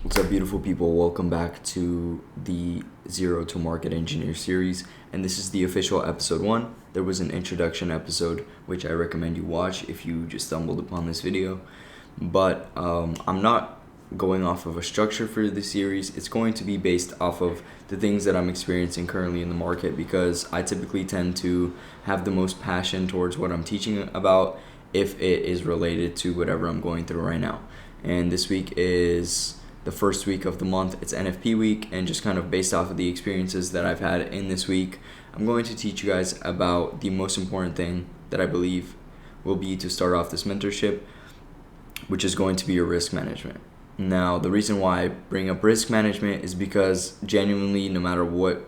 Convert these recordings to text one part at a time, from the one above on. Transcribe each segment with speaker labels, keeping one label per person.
Speaker 1: What's up, beautiful people? Welcome back to the Zero to Market Engineer series, and this is the official episode 1. There was an introduction episode which I recommend you watch if you just stumbled upon this video, but I'm not going off of a structure for the series. It's going to be based off of the things that I'm experiencing currently in the market because I typically tend to have the most passion towards what I'm teaching about if it is related to whatever I'm going through right now. And this week is the first week of the month. It's NFP week, and just kind of based off of the experiences that I've had in this week, I'm going to teach you guys about the most important thing that I believe will be to start off this mentorship, which is going to be your risk management. Now, the reason why I bring up risk management is because genuinely, no matter what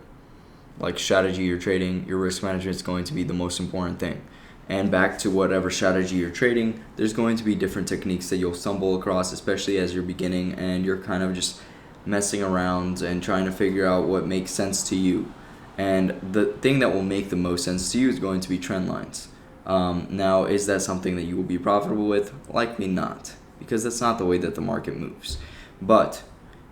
Speaker 1: strategy you're trading, your risk management is going to be the most important thing. And back to whatever strategy you're trading, there's going to be different techniques that you'll stumble across, especially as you're beginning and you're kind of just messing around and trying to figure out what makes sense to you. And the thing that will make the most sense to you is going to be trend lines. Now, is that something that you will be profitable with? Likely not, because that's not the way that the market moves. But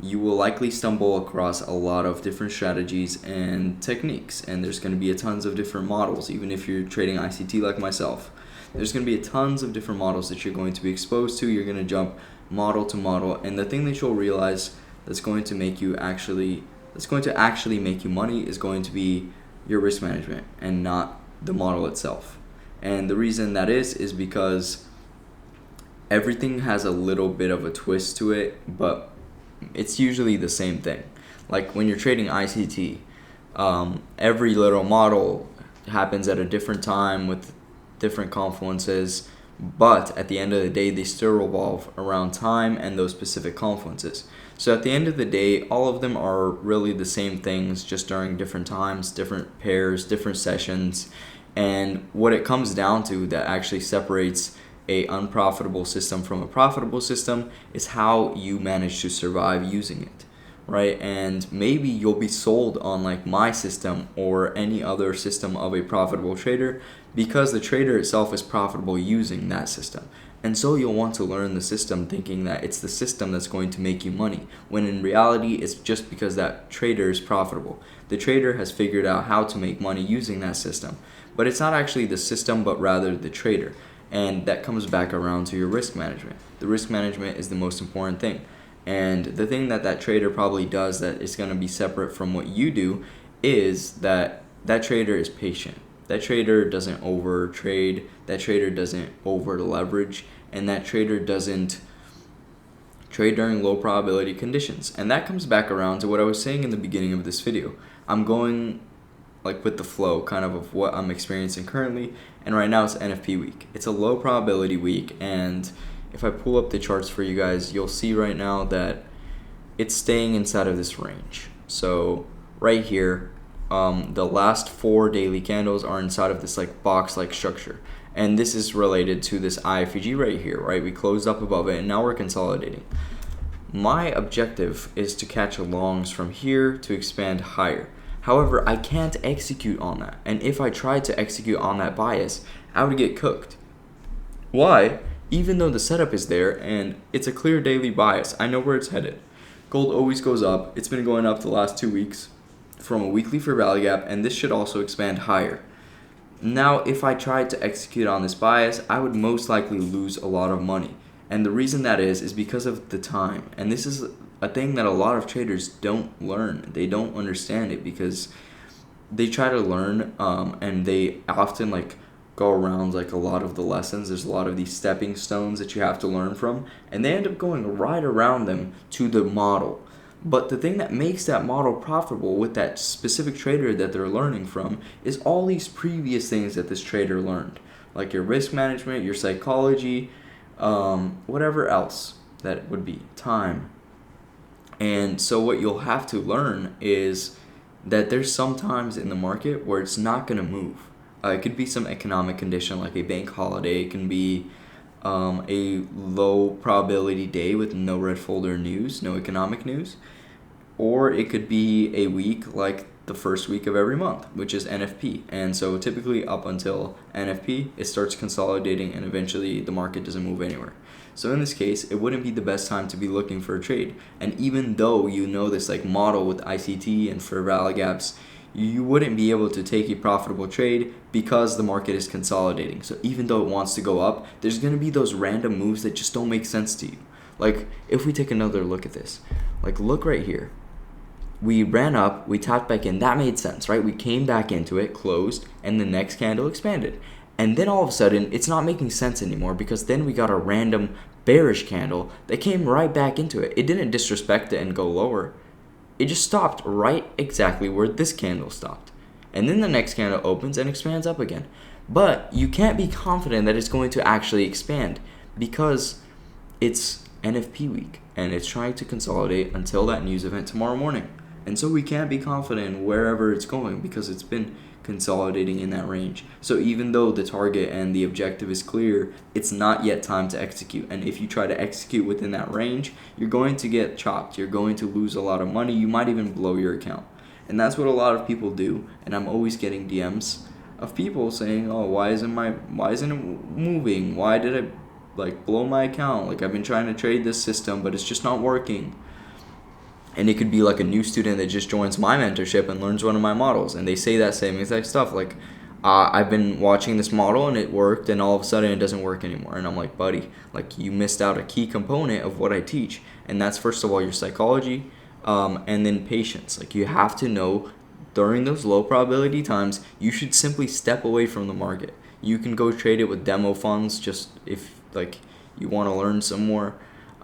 Speaker 1: you will likely stumble across a lot of different strategies and techniques, and there's going to be a tons of different models. Even if you're trading ICT like myself, there's going to be a tons of different models that you're going to be exposed to. You're going to jump model to model, and the thing that you'll realize that's going to actually make you money is going to be your risk management and not the model itself. And the reason that is because everything has a little bit of a twist to it, but it's usually the same thing. Like when you're trading ICT, every little model happens at a different time with different confluences, but at the end of the day, they still revolve around time and those specific confluences. So at the end of the day, all of them are really the same things, just during different times, different pairs, different sessions. And what it comes down to that actually separates a unprofitable system from a profitable system is how you manage to survive using it, right? And maybe you'll be sold on like my system or any other system of a profitable trader because the trader itself is profitable using that system. And so you'll want to learn the system thinking that it's the system that's going to make you money, when in reality it's just because that trader is profitable. The trader has figured out how to make money using that system, but it's not actually the system but rather the trader. And that comes back around to your risk management. The risk management is the most important thing. And the thing that trader probably does that is going to be separate from what you do is that trader is patient. That trader doesn't over trade. That trader doesn't over leverage. And that trader doesn't trade during low probability conditions. And that comes back around to what I was saying in the beginning of this video. I'm going with the flow kind of what I'm experiencing currently, and right now it's NFP week. It's a low probability week, and if I pull up the charts for you guys, you'll see right now that it's staying inside of this range. So right here, the last 4 daily candles are inside of this box-like structure, and this is related to this IFEG right here, right? We closed up above it, and now we're consolidating. My objective is to catch longs from here to expand higher. However, I can't execute on that. And if I tried to execute on that bias, I would get cooked. Why? Even though the setup is there and it's a clear daily bias, I know where it's headed. Gold always goes up. It's been going up the last 2 weeks from a weekly fair value gap, and this should also expand higher. Now, if I tried to execute on this bias, I would most likely lose a lot of money. And the reason that is because of the time. And this is a thing that a lot of traders don't learn. They don't understand it because they try to learn and they often go around a lot of the lessons. There's a lot of these stepping stones that you have to learn from, and they end up going right around them to the model. But the thing that makes that model profitable with that specific trader that they're learning from is all these previous things that this trader learned, like your risk management, your psychology, whatever else that would be, time. And so what you'll have to learn is that there's some times in the market where it's not going to move. It could be some economic condition like a bank holiday. It can be a low probability day with no red folder news, no economic news. Or it could be a week like the first week of every month, which is NFP. And so typically up until NFP, it starts consolidating and eventually the market doesn't move anywhere. So in this case, it wouldn't be the best time to be looking for a trade. And even though you know this like model with ICT and fair value gaps, you wouldn't be able to take a profitable trade because the market is consolidating. So even though it wants to go up, there's going to be those random moves that just don't make sense to you. Like if we take another look at this, like look right here. We ran up, we tapped back in, that made sense, right? We came back into it, closed, and the next candle expanded. And then all of a sudden, it's not making sense anymore because then we got a random bearish candle that came right back into it. It didn't disrespect it and go lower. It just stopped right exactly where this candle stopped. And then the next candle opens and expands up again. But you can't be confident that it's going to actually expand because it's NFP week and it's trying to consolidate until that news event tomorrow morning. And so we can't be confident wherever it's going because it's been consolidating in that range. So even though the target and the objective is clear, it's not yet time to execute. And if you try to execute within that range, you're going to get chopped. You're going to lose a lot of money. You might even blow your account. And that's what a lot of people do. And I'm always getting DMs of people saying, "Oh, why isn't it moving? Why did I blow my account? Like I've been trying to trade this system, but it's just not working." And it could be like a new student that just joins my mentorship and learns one of my models. And they say that same exact stuff. Like, I've been watching this model and it worked and all of a sudden it doesn't work anymore. And I'm like, buddy, like you missed out a key component of what I teach. And that's first of all your psychology and then patience. Like you have to know during those low probability times, you should simply step away from the market. You can go trade it with demo funds just if like you want to learn some more.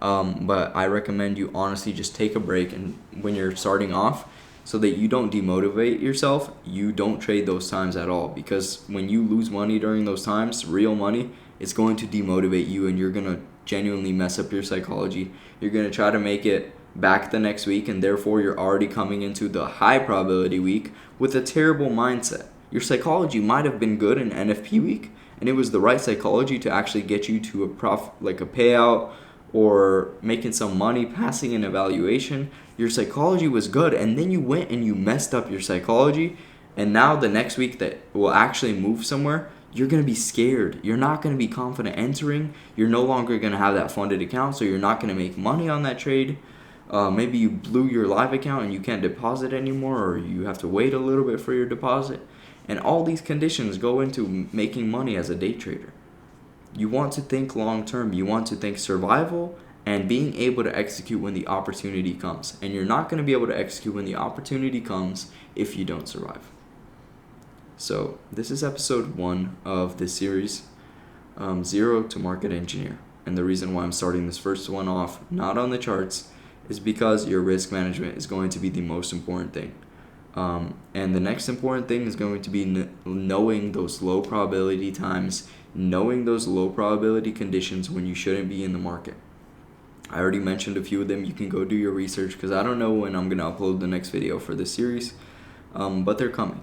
Speaker 1: But I recommend you honestly just take a break and when you're starting off so that you don't demotivate yourself, you don't trade those times at all because when you lose money during those times, real money, it's going to demotivate you and you're going to genuinely mess up your psychology. You're going to try to make it back the next week and therefore you're already coming into the high probability week with a terrible mindset. Your psychology might have been good in NFP week and it was the right psychology to actually get you to a payout or making some money, passing an evaluation. Your psychology was good, and then you went and you messed up your psychology, and now the next week that will actually move somewhere, you're going to be scared. You're not going to be confident entering. You're no longer going to have that funded account, so you're not going to make money on that trade. Maybe you blew your live account and you can't deposit anymore, or you have to wait a little bit for your deposit. And all these conditions go into making money as a day trader. You want to think long term. You want to think survival and being able to execute when the opportunity comes. And you're not going to be able to execute when the opportunity comes if you don't survive. So this is episode 1 of this series, Zero to Market Engineer. And the reason why I'm starting this first one off, not on the charts, is because your risk management is going to be the most important thing. And the next important thing is going to be knowing those low probability times, knowing those low probability conditions when you shouldn't be in the market. I already mentioned a few of them. You can go do your research because I don't know when I'm going to upload the next video for this series, but they're coming.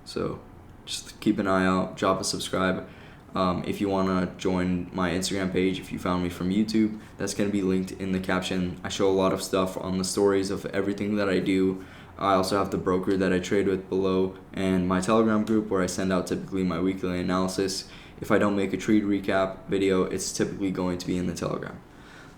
Speaker 1: So just keep an eye out, drop a subscribe. If you want to join my Instagram page, if you found me from YouTube, that's going to be linked in the caption. I show a lot of stuff on the stories of everything that I do. I also have the broker that I trade with below and my Telegram group where I send out typically my weekly analysis. If I don't make a trade recap video, it's typically going to be in the Telegram.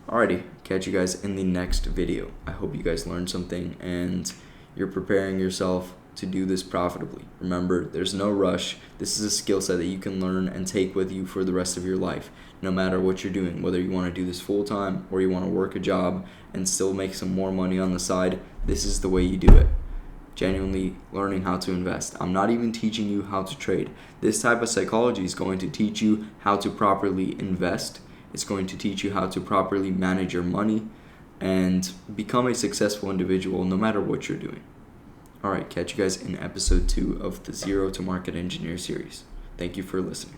Speaker 1: Alrighty, catch you guys in the next video. I hope you guys learned something and you're preparing yourself to do this profitably. Remember, there's no rush. This is a skill set that you can learn and take with you for the rest of your life, no matter what you're doing, whether you want to do this full time or you want to work a job and still make some more money on the side. This is the way you do it. Genuinely learning how to invest. I'm not even teaching you how to trade. This type of psychology is going to teach you how to properly invest. It's going to teach you how to properly manage your money and become a successful individual no matter what you're doing. Alright, catch you guys in episode 2 of the Zero to Market Engineer series. Thank you for listening.